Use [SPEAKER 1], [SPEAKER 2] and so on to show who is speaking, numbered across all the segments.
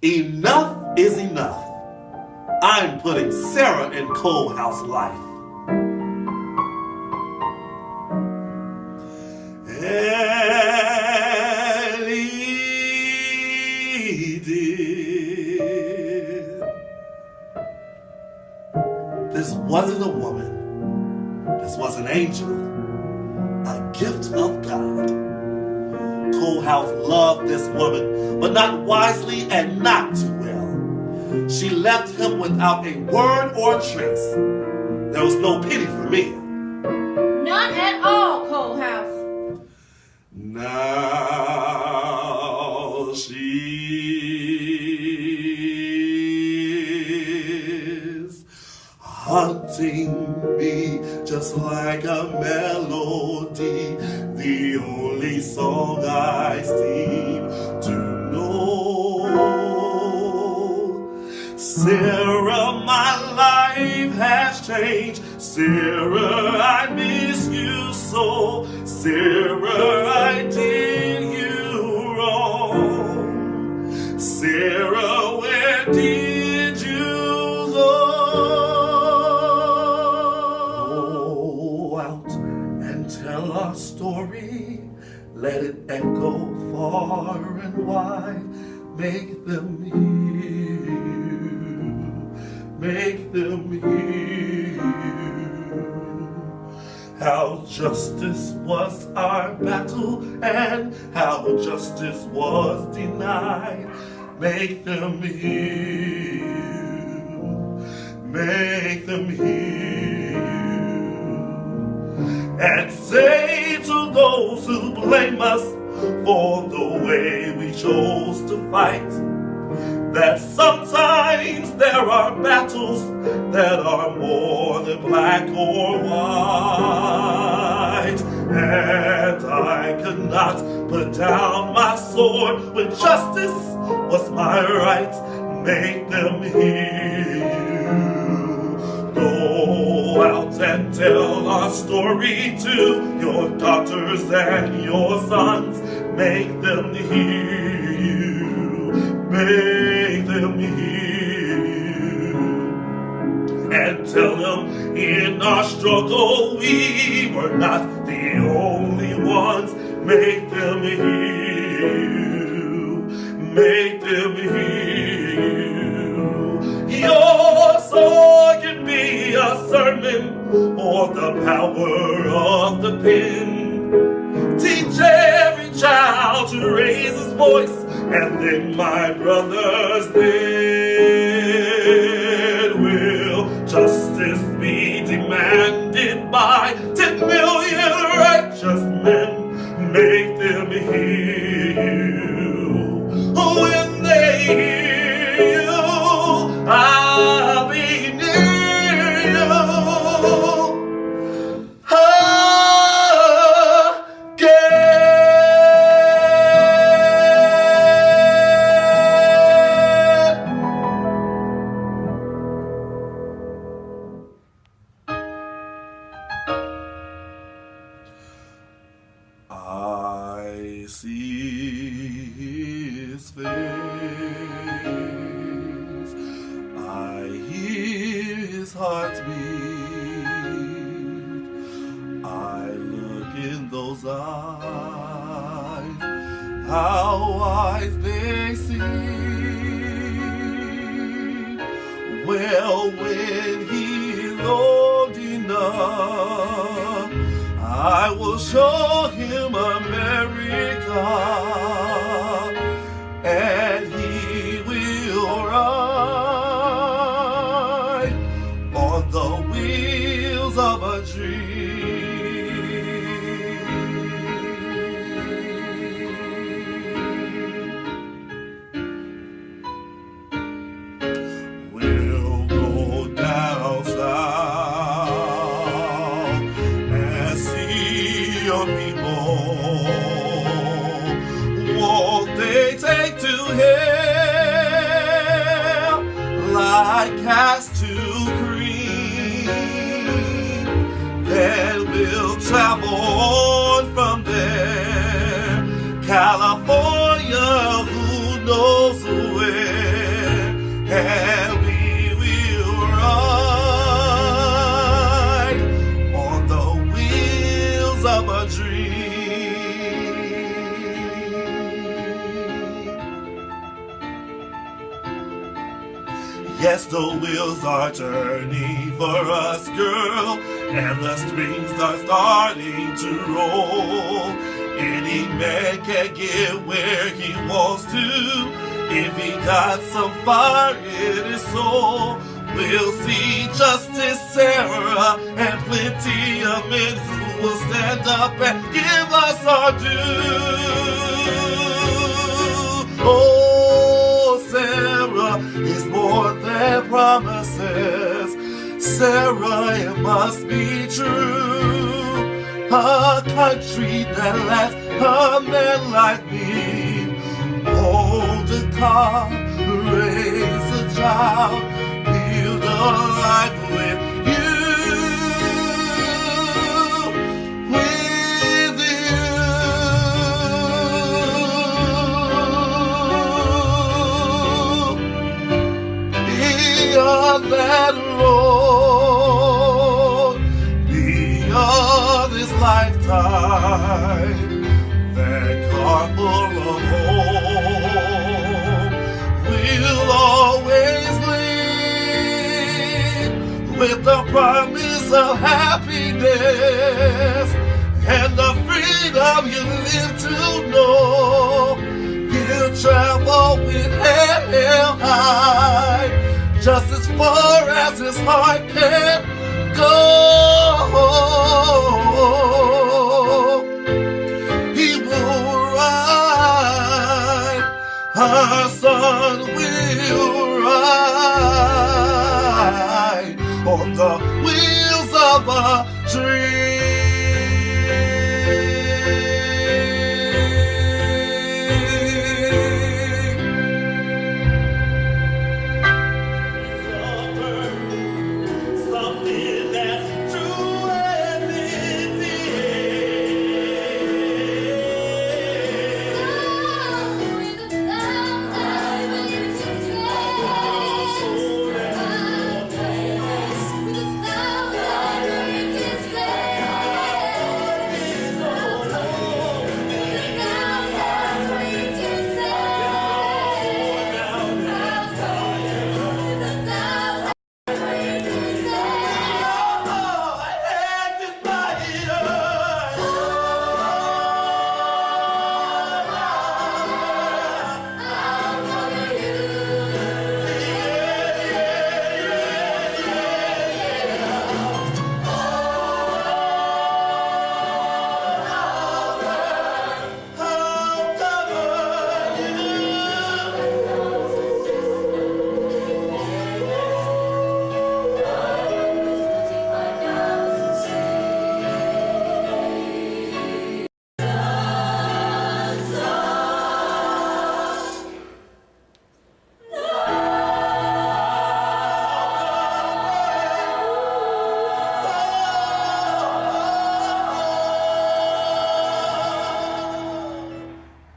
[SPEAKER 1] Enough is enough. I'm putting Sarah in Coalhouse life. And he did. This wasn't a woman. This was an angel. A gift of God. Coalhouse loved this woman, but not wisely and not too well. She left him without a word or trace. There was no pity for me.
[SPEAKER 2] None at all, Coalhouse.
[SPEAKER 1] Now she's haunting me just like a melody, the only song I seem to know. Sarah, my life has changed. Sarah, I miss you so. Sarah, I did you wrong. Sarah, where did you go? Go out and tell our story. Let it echo far and wide. Make them hear you. Make them hear you. How justice was our battle and how justice was denied. Make them hear you. Make them hear you. And say to those who blame us for the way we chose to fight, that sometimes there are battles that are more than black or white. And I could not put down my sword when justice was my right. Make them hear you. Go out and tell our story to your daughters and your sons. Make them hear you. Make them hear you. And tell them in our struggle we were not the only ones. Make them hear you. Make them hear you. Your sword can be a sermon or the power of the pen. Teach every child to raise his voice, and then, my brothers, then will justice be demanded by 10 million righteous men. Make them hear you. When they hear you, I'll be near you. I see his face, I hear his heartbeat, I look in those eyes, how wise they see. Well, when he's old enough, I will show him America, and he will ride on the wheels of a dream. We'll go down south and see your people. Won't they take to hell like cats to cream? Then we'll travel on from there, California, who knows where. Yes, the wheels are turning for us, girl, and the strings are starting to roll. Any man can get where he wants to if he got some fire in his soul. We'll see Justice Sarah and plenty of men who will stand up and give us our due. Oh, Sarah is more than promises. Sarah, it must be true. A country that lets a man like me hold a car, raise a child, build a life with you, with you. Beyond that road, beyond this lifetime, that car full of home will always lead with the promise of happiness and the freedom you live to know. He'll travel with head held high, just as far as his heart can go. He will ride, our son will ride on the wheels of a dream. Something that's true as it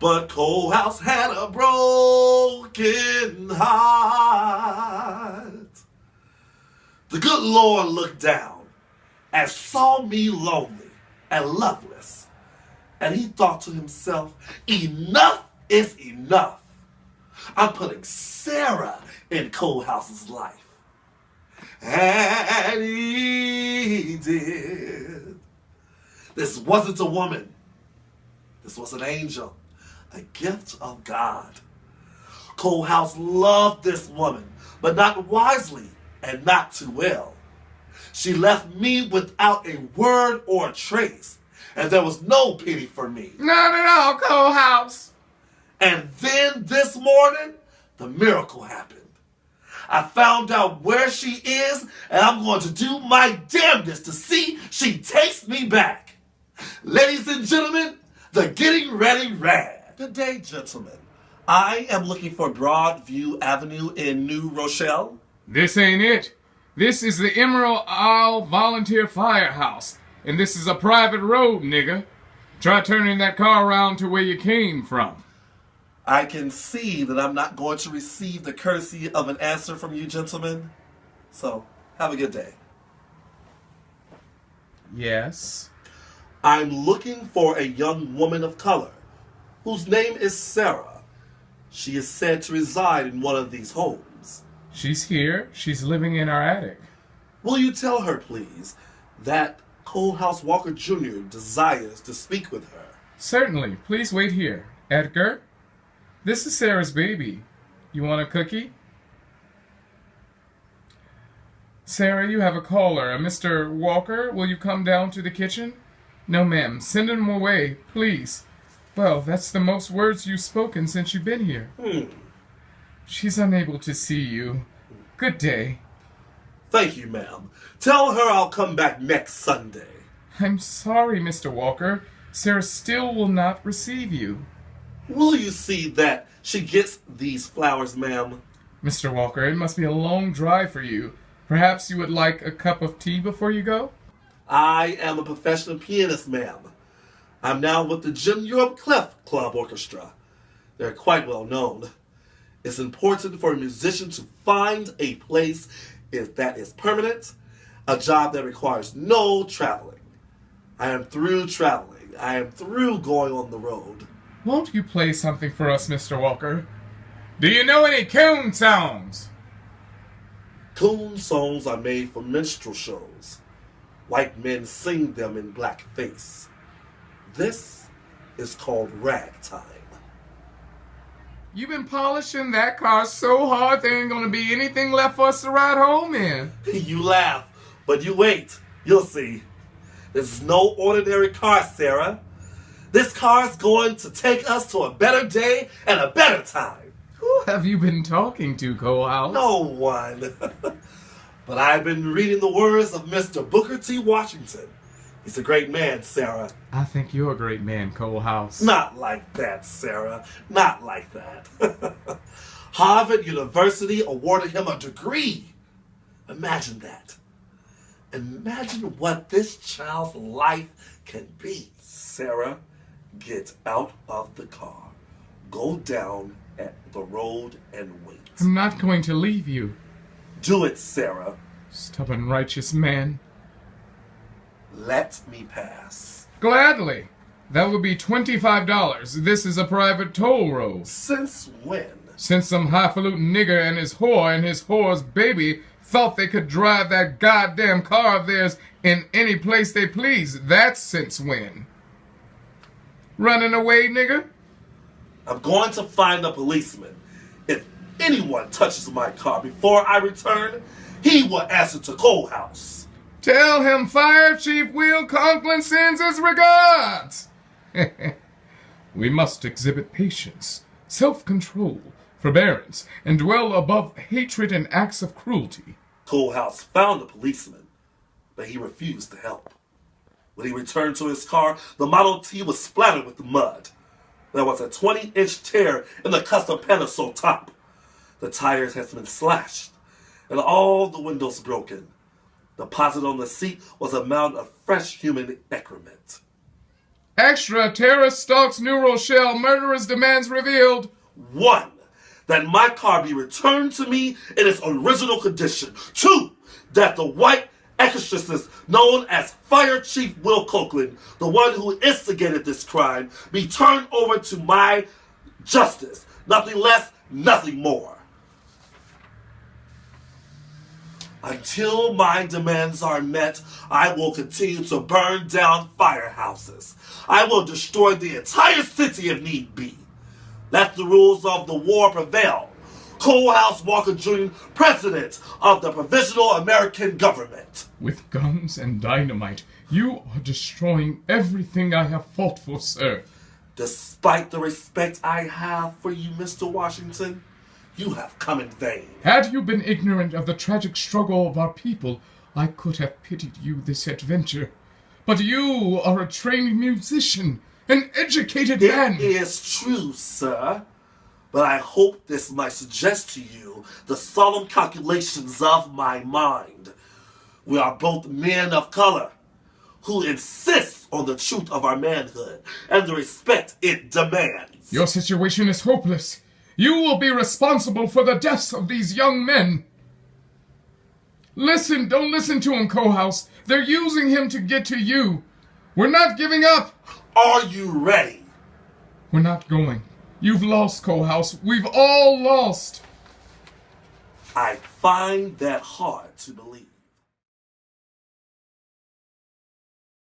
[SPEAKER 1] But Coalhouse had a broken heart. The good Lord looked down and saw me lonely and loveless. And he thought to himself, enough is enough. I'm putting Sarah in Coalhouse's life. And he did. This wasn't a woman. This was an angel. A gift of God. Coalhouse loved this woman, but not wisely and not too well. She left me without a word or a trace, and there was no pity for me.
[SPEAKER 3] None at all, Coalhouse.
[SPEAKER 1] And then this morning, the miracle happened. I found out where she is, and I'm going to do my damnedest to see she takes me back. Ladies and gentlemen, the Getting Ready Rad. Good day, gentlemen. I am looking for Broadview Avenue in New Rochelle.
[SPEAKER 3] This ain't it. This is the Emerald Isle Volunteer Firehouse, and this is a private road, nigga. Try turning that car around to where you came from.
[SPEAKER 1] I can see that I'm not going to receive the courtesy of an answer from you, gentlemen. So, have a good day.
[SPEAKER 3] Yes?
[SPEAKER 1] I'm looking for a young woman of color whose name is Sarah. She is said to reside in one of these homes.
[SPEAKER 3] She's here. She's living in our attic.
[SPEAKER 1] Will you tell her, please, that Coalhouse Walker Jr. desires to speak with her?
[SPEAKER 3] Certainly. Please wait here. Edgar, this is Sarah's baby. You want a cookie? Sarah, you have a caller. Mr. Walker, will you come down to the kitchen? No, ma'am. Send him away, please. Well, that's the most words you've spoken since you've been here. She's unable to see you. Good day.
[SPEAKER 1] Thank you, ma'am. Tell her I'll come back next Sunday.
[SPEAKER 3] I'm sorry, Mr. Walker. Sarah still will not receive you.
[SPEAKER 1] Will you see that she gets these flowers, ma'am?
[SPEAKER 3] Mr. Walker, it must be a long drive for you. Perhaps you would like a cup of tea before you go?
[SPEAKER 1] I am a professional pianist, ma'am. I'm now with the Jim Europe Clef Club Orchestra. They're quite well known. It's important for a musician to find a place that is permanent, a job that requires no traveling. I am through traveling. I am through going on the road.
[SPEAKER 3] Won't you play something for us, Mr. Walker? Do you know any coon songs?
[SPEAKER 1] Coon songs are made for minstrel shows. White men sing them in blackface. This is called ragtime.
[SPEAKER 3] You've been polishing that car so hard there ain't gonna be anything left for us to ride home in.
[SPEAKER 1] You laugh, but you wait. You'll see. This is no ordinary car, Sarah. This car's going to take us to a better day and a better time.
[SPEAKER 3] Who have you been talking to, Coalhouse?
[SPEAKER 1] No one. But I've been reading the words of Mr. Booker T. Washington. He's a great man, Sarah.
[SPEAKER 3] I think you're a great man, Coalhouse.
[SPEAKER 1] Not like that, Sarah. Not like that. Harvard University awarded him a degree. Imagine that. Imagine what this child's life can be. Sarah, get out of the car. Go down at the road and wait.
[SPEAKER 3] I'm not going to leave you.
[SPEAKER 1] Do it, Sarah.
[SPEAKER 3] Stubborn righteous man.
[SPEAKER 1] Let me pass.
[SPEAKER 3] Gladly. That would be $25. This is a private toll road.
[SPEAKER 1] Since when?
[SPEAKER 3] Since some highfalutin nigger and his whore's baby thought they could drive that goddamn car of theirs in any place they please. That's since when. Running away, nigger?
[SPEAKER 1] I'm going to find a policeman. If anyone touches my car before I return, he will answer to Coalhouse.
[SPEAKER 3] Tell him Fire Chief Will Conklin sends his regards. We must exhibit patience, self-control, forbearance, and dwell above hatred and acts of cruelty.
[SPEAKER 1] Coalhouse found a policeman, but he refused to help. When he returned to his car, the Model T was splattered with mud. There was a 20-inch tear in the custom panel top. The tires had been slashed, and all the windows broken. Deposited on the seat was a mound of fresh human excrement.
[SPEAKER 3] Extra terrorist stalks New Rochelle. Murderers' demands revealed.
[SPEAKER 1] 1, that my car be returned to me in its original condition. 2, that the white exorcist known as Fire Chief Will Conklin, the one who instigated this crime, be turned over to my justice. Nothing less, nothing more. Until my demands are met, I will continue to burn down firehouses. I will destroy the entire city if need be. Let the rules of the war prevail. Coalhouse Walker Jr., President of the Provisional American Government.
[SPEAKER 3] With guns and dynamite, you are destroying everything I have fought for, sir.
[SPEAKER 1] Despite the respect I have for you, Mr. Washington, you have come in vain.
[SPEAKER 3] Had you been ignorant of the tragic struggle of our people, I could have pitied you this adventure. But you are a trained musician, an educated man.
[SPEAKER 1] It is true, sir. But I hope this might suggest to you the solemn calculations of my mind. We are both men of color who insist on the truth of our manhood and the respect it demands.
[SPEAKER 3] Your situation is hopeless. You will be responsible for the deaths of these young men. Listen, don't listen to him, Coalhouse. They're using him to get to you. We're not giving up.
[SPEAKER 1] Are you ready?
[SPEAKER 3] We're not going. You've lost, Coalhouse. We've all lost.
[SPEAKER 1] I find that hard to believe.